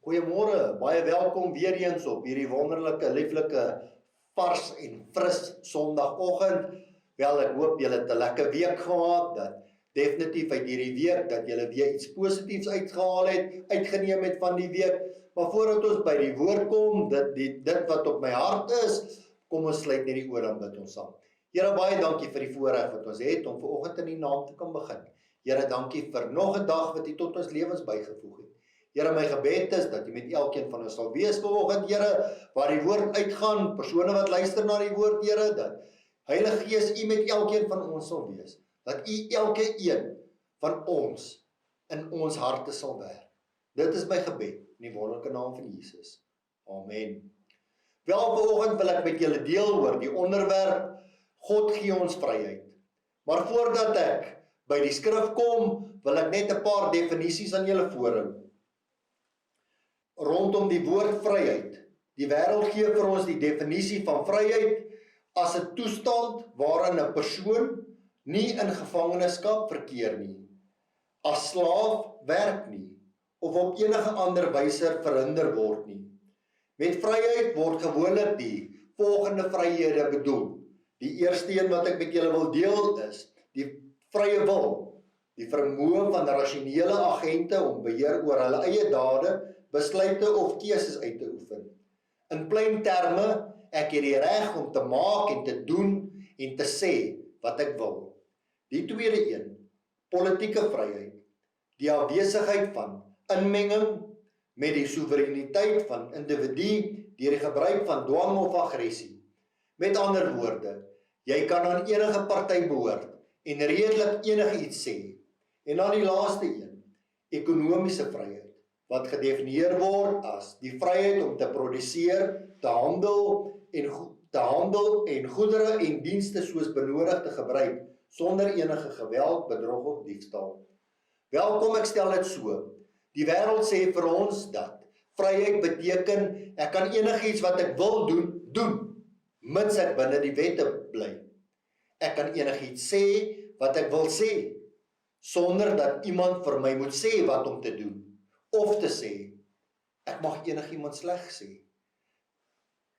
Goeiemôre, baie welkom weer eens op hierdie wonderlike, lieflike, vars en fris Sondagoggend. Wel, ek hoop julle het 'n lekker week gehad, dat definitief uit hierdie week, dat julle weer iets positiefs uitgehaal het, uitgeneem het van die week. Maar voordat ons by die woord kom, dit wat op my hart is, kom ons sluit net die oor en bid ons saam. Here, baie dankie vir die voorreg wat ons het om vanoggend in die naam te kan begin. Here, dankie vir nog 'n dag wat U tot ons lewens bygevoeg het. Here, my gebed is dat U met elkeen van ons sal wees vanoggend, Here, waar die woord uitgaan, persone wat luister na die woord, Here, dat Heilige Gees, U met elkeen van ons sal wees, dat U elke een van ons in ons harte sal werk. Dit is my gebed in die wonderlike naam van Jesus. Amen. Wel, vanoggend wil ek met julle deel oor die onderwerp God gee ons vryheid. Maar voordat ek by die skrif kom, wil ek net 'n paar definisies aan julle voorhou. Rondom die woord vryheid. Die wêreld gee vir ons die definisie van vryheid as 'n toestand waarin 'n persoon nie in gevangenskap verkeer nie, as slaaf werk nie, of op enige ander wyse verhinder word nie. Met vryheid word gewoonlik die volgende vryhede bedoel. Die eerste een wat ek met julle wil deel is die vrye wil, die vermoë van rasionele agente om beheer oor hulle eie dade, besluite of keuses uit te oefen. In plain terme, ek het die reg om te maak en te doen en te sê wat ek wil. Die tweede een, politieke vryheid, die afwesigheid van inmenging met die soewereiniteit van individu deur die gebruik van dwang of aggressie. Met ander woorde, jy kan aan enige party behoort en redelik enigiets sê. En dan die laaste een, ekonomiese vryheid, wat gedefinieer word as die vryheid om te produseer, te handel en goedere en dienste soos benodig te gebruik, sonder enige geweld, bedrog of diefstal. Welkom, ek stel dit so. Die wêreld sê vir ons dat vryheid beteken, ek kan enigiets wat ek wil doen, mits ek binne die wette bly. Ek kan enigiets sê wat ek wil sê, sonder dat iemand vir my moet sê wat om te doen, of te sê, ek mag enigiemand sleg sê,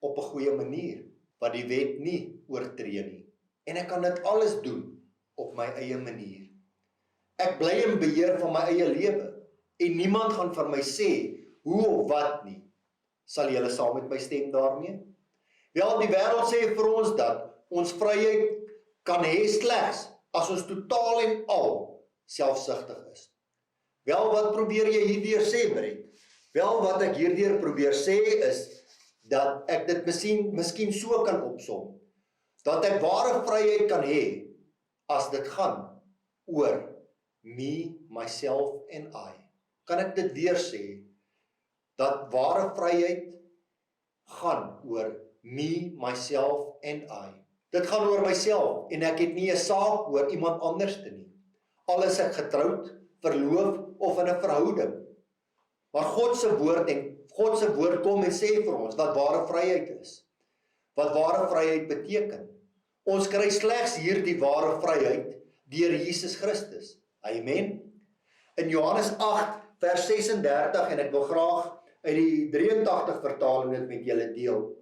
op 'n goeie manier, wat die wet nie oortree nie. En ek kan dit alles doen, op my eie manier. Ek bly in beheer van my eie lewe, en niemand gaan vir my sê, hoe of wat nie. Sal julle saam met my stem daarmee? Wel, die wêreld sê vir ons dat ons vryheid kan hê slegs, as ons totaal en al selfsugtig is. Wel, wat probeer jy hierdeur sê, Brett? Wel, wat ek hierdeur probeer sê is, dat ek dit miskien so kan opsom, dat ek ware vryheid kan hê, as dit gaan oor me, myself en I. Kan ek dit weer sê, dat ware vryheid gaan oor me, myself en I. Dit gaan oor myself, en ek het nie 'n saak oor iemand anders te nie. Al is ek getroud, verloof of in 'n verhouding. Maar God se woord kom en sê vir ons wat ware vryheid is. Wat ware vryheid beteken. Ons kry slegs hierdie ware vryheid deur Jesus Christus. Amen. In Johannes 8 vers 36, en ek wil graag uit die 83 vertaling dit met julle deel.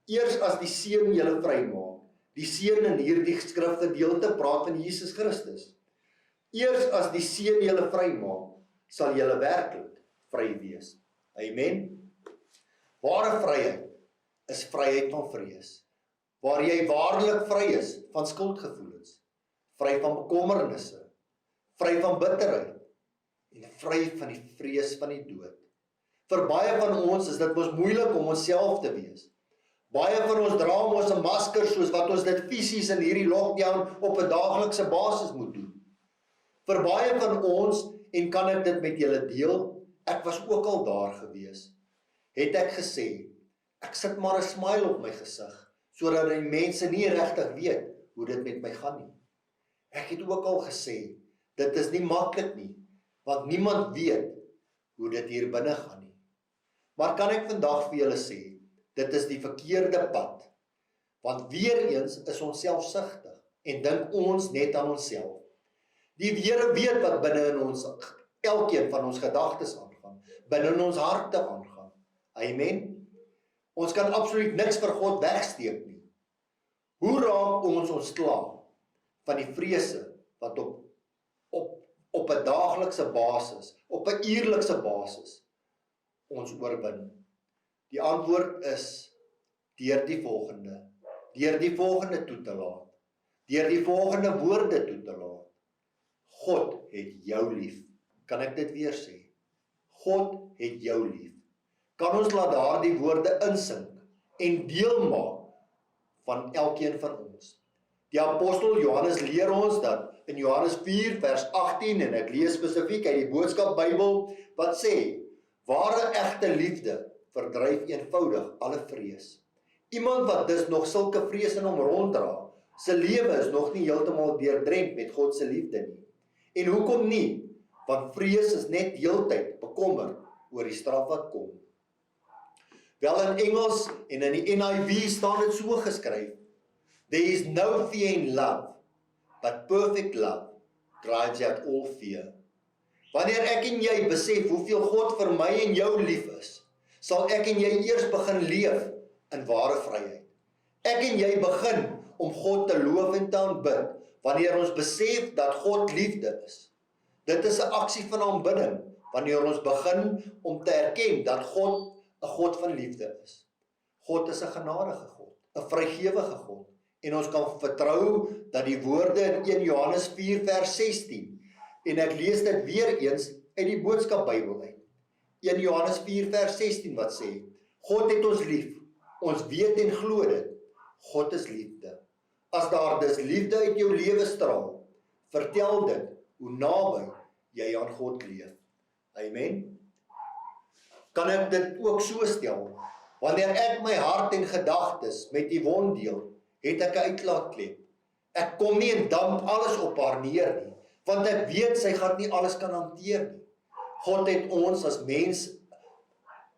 Eers as die Seun julle vrymaak. Die Seun in hierdie skrifgedeelte praat van Jesus Christus. Eers as die Seun julle vrymaak, sal julle werklik vry wees. Amen. Ware vryheid is vryheid van vrees. Waar jy waarlik vry is van skuldgevoelens, vry van bekommernisse, vry van bitterheid en vry van die vrees van die dood. Vir baie van ons is dit mos moeilik om onsself te wees. Baie van ons dra mos 'n masker soos wat ons dit fisies in hierdie lockdown op 'n daaglikse basis moet doen. Vir baie van ons, en kan ek dit met julle deel, ek was ook al daar gewees, het ek gesê, ek sit maar 'n smile op my gesig, sodat die mense nie regtig weet hoe dit met my gaan nie. Ek het ook al gesê, dit is nie maklik nie, want niemand weet hoe dit hier binne gaan nie. Maar kan ek vandag vir julle sê, dit is die verkeerde pad, want weer eens is ons selfsugtig, en dink ons net aan onsself. Die Here weet wat binne in ons, elkeen van ons gedagtes aangaan. aangaan, binne in ons harte aangaan. Amen. Ons kan absoluut niks vir God wegsteek nie. Hoe raak ons ontslae van die vrese wat op 'n daaglikse basis, op 'n uurlikse basis ons oorwin? Die antwoord is deur die volgende toe te laat, deur die volgende woorde toe te laat. God het jou lief. Kan ek dit weer sê? God het jou lief. Kan ons laat daardie woorde insink en deel maak van elkeen van ons? Die apostel Johannes leer ons dat in Johannes 4 vers 18, en ek lees spesifiek uit die boodskap Bybel, wat sê, ware egte liefde verdryf eenvoudig alle vrees. Iemand wat dus nog sulke vrees in hom ronddra, sy lewe is nog nie heeltemal deurdrenk met God se liefde nie. En hoekom nie? Want vrees is net heeltyd bekommer oor die straf wat kom. Wel, in Engels en in die NIV staan dit so geskryf: There is no fear in love, but perfect love drives out all fear. Wanneer ek en jy besef hoeveel God vir my en jou lief is, sal ek en jy eers begin leef in ware vryheid. Ek en jy begin om God te loof en te aanbid, wanneer ons besef dat God liefde is. Dit is 'n aksie van aanbidding, wanneer ons begin om te erken dat God 'n God van liefde is. God is 'n genadige God, 'n vrygewige God, en ons kan vertrou dat die woorde in 1 Johannes 4 vers 16, en ek lees dit weer eens uit die boodskap Bybel uit. 1 Johannes 4 vers 16 wat sê, God het ons lief, ons weet en glo dit, God is liefde. As daar dus liefde uit jou lewe straal, vertel dit hoe naby jy aan God leef. Amen. Kan ek dit ook so stel? Wanneer ek my hart en gedagtes met Yvonne deel, het ek 'n uitlaatklep. Ek kom nie en damp alles op haar neer nie, want ek weet sy gaan nie alles kan hanteer nie. God het ons as mens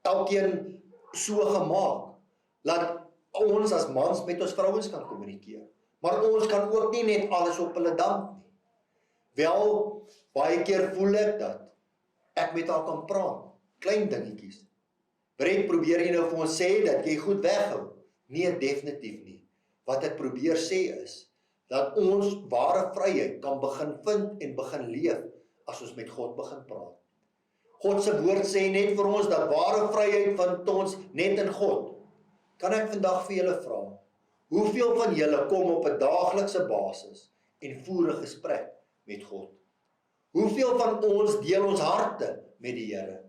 elkeen so gemaak, laat ons as mans met ons vrouens kan kommunikeer. Maar ons kan ook nie net alles op hulle damp nie. Wel, baie keer voel ek dat ek met haar kan praat, klein dingetjies. Brent, probeer jy nou vir ons sê dat jy goed weghou? Nee, definitief nie. Wat ek probeer sê is, dat ons ware vryheid kan begin vind en begin leef, as ons met God begin praat. God se woord sê net vir ons, dat ware vryheid vind ons net in God. Kan ek vandag vir julle vra, hoeveel van julle kom op 'n daaglikse basis en voer 'n gesprek met God? Hoeveel van ons deel ons harte met die Here?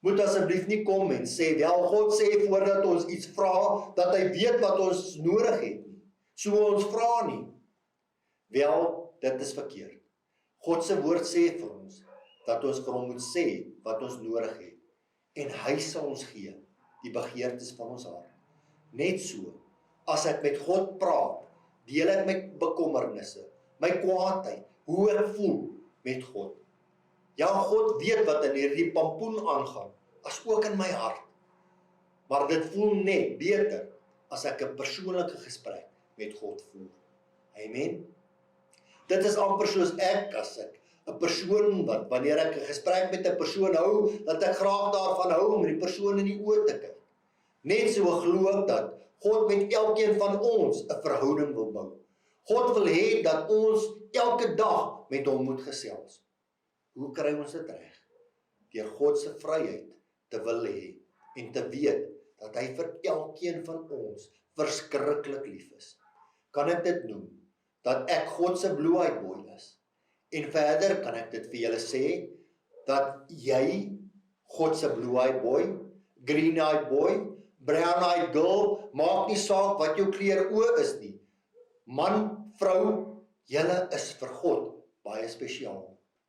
Moet asseblief nie kom en sê, wel, God sê voordat ons iets vra, dat hy weet wat ons nodig het nie. So ons vra nie. Wel, dit is verkeerd. God se woord sê vir ons, dat ons vir hom moet sê wat ons nodig het. En hy sal ons gee, die begeertes van ons hart. Net so, as ek met God praat, deel ek my bekommernisse, my kwaadheid, hoe ek voel met God. Ja, God weet wat in hierdie pampoen aangaan, as ook in my hart. Maar dit voel net beter, as ek 'n persoonlike gesprek met God voer. Amen. Dit is amper soos as ek 'n persoon wat, wanneer ek 'n gesprek met 'n persoon hou, dat ek graag daarvan hou om die persoon in die oë te kyk. Net so glo ek dat God met elkeen van ons 'n verhouding wil bou. God wil hê dat ons elke dag met hom moet gesels. Hoe kry ons dit reg? Deur God se vryheid te wil hê en te weet dat hy vir elkeen van ons verskriklik lief is. Kan ek dit noem dat ek God se blue-eyed boy is? En verder kan ek dit vir julle sê dat jy God se blue-eyed boy, green-eyed boy, brown-eyed girl, maak nie saak wat jou kleur oë is nie. Man, vrou, julle is vir God baie spesiaal.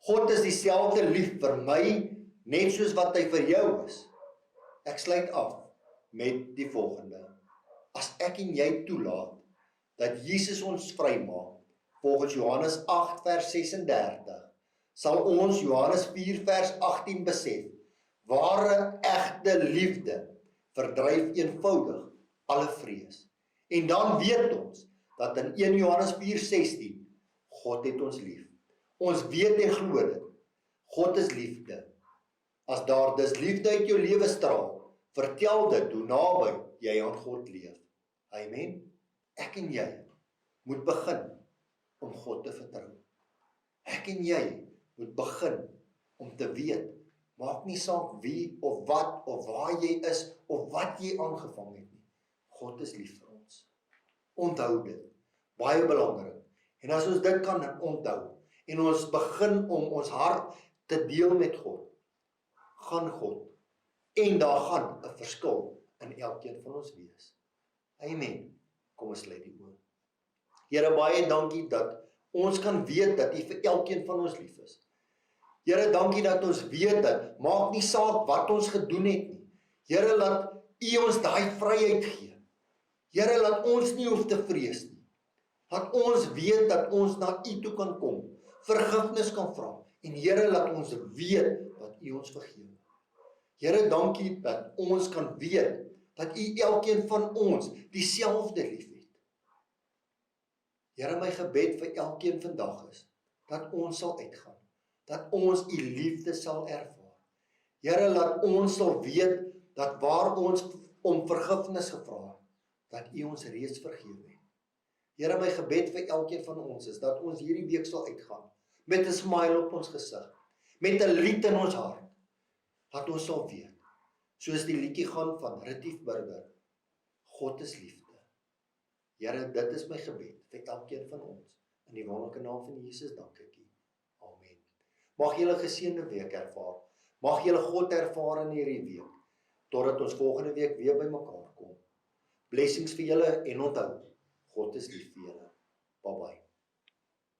God is dieselfde lief vir my, net soos wat hy vir jou is. Ek sluit af met die volgende. As ek en jy toelaat dat Jesus ons vrymaak, volgens Johannes 8 vers 36, sal ons Johannes 4 vers 18 besef, ware egte liefde verdryf eenvoudig alle vrees. En dan weet ons dat in 1 Johannes 4:16, God het ons lief. Ons weet en glo dit. God is liefde. As daar dus liefde uit jou lewe straal, vertel dit hoe naby jy aan God leef. Amen. Ek en jy moet begin om God te vertrou. Ek en jy moet begin om te weet, maak nie saak wie of wat of waar jy is of wat jy aangevang het nie. God is lief vir ons. Onthou dit, baie belangrik. En as ons dit kan onthou en ons begin om ons hart te deel met God, gaan God en daar gaan 'n verskil in elkeen van ons wees. Amen. Kom ons sluit die oë. Here, baie dankie dat ons kan weet dat U vir elkeen van ons lief is. Here, dankie dat ons weet dat maak nie saak wat ons gedoen het nie. Here, laat U ons daai vryheid gee. Here, laat ons nie hoef te vrees nie. Laat ons weet dat ons na U toe kan kom, vergifnis kan vra en Here, laat ons weet dat U ons vergewe. Here, dankie dat ons kan weet dat U elkeen van ons dieselfde lief het. Here, my gebed vir elkeen vandag is dat ons sal uitgaan, dat ons U liefde sal ervaar. Here, laat ons sal weet dat waar ons om vergifnis gevra het, dat U ons reeds vergewe het. Here, my gebed vir elkeen van ons is dat ons hierdie week sal uitgaan met 'n smile op ons gesig, met 'n lied in ons hart, dat ons sal weet, soos die liedjie gaan van Retief Burger, God is liefde. Here, dit is my gebed vir elkeen van ons. In die wonderlike naam van Jesus dank ek U. Amen. Mag julle 'n geseënde week ervaar. Mag julle God ervaar in hierdie week, totdat ons volgende week weer by mekaar kom. Blessings vir julle en onthou, God is lief vir julle. Bye bye.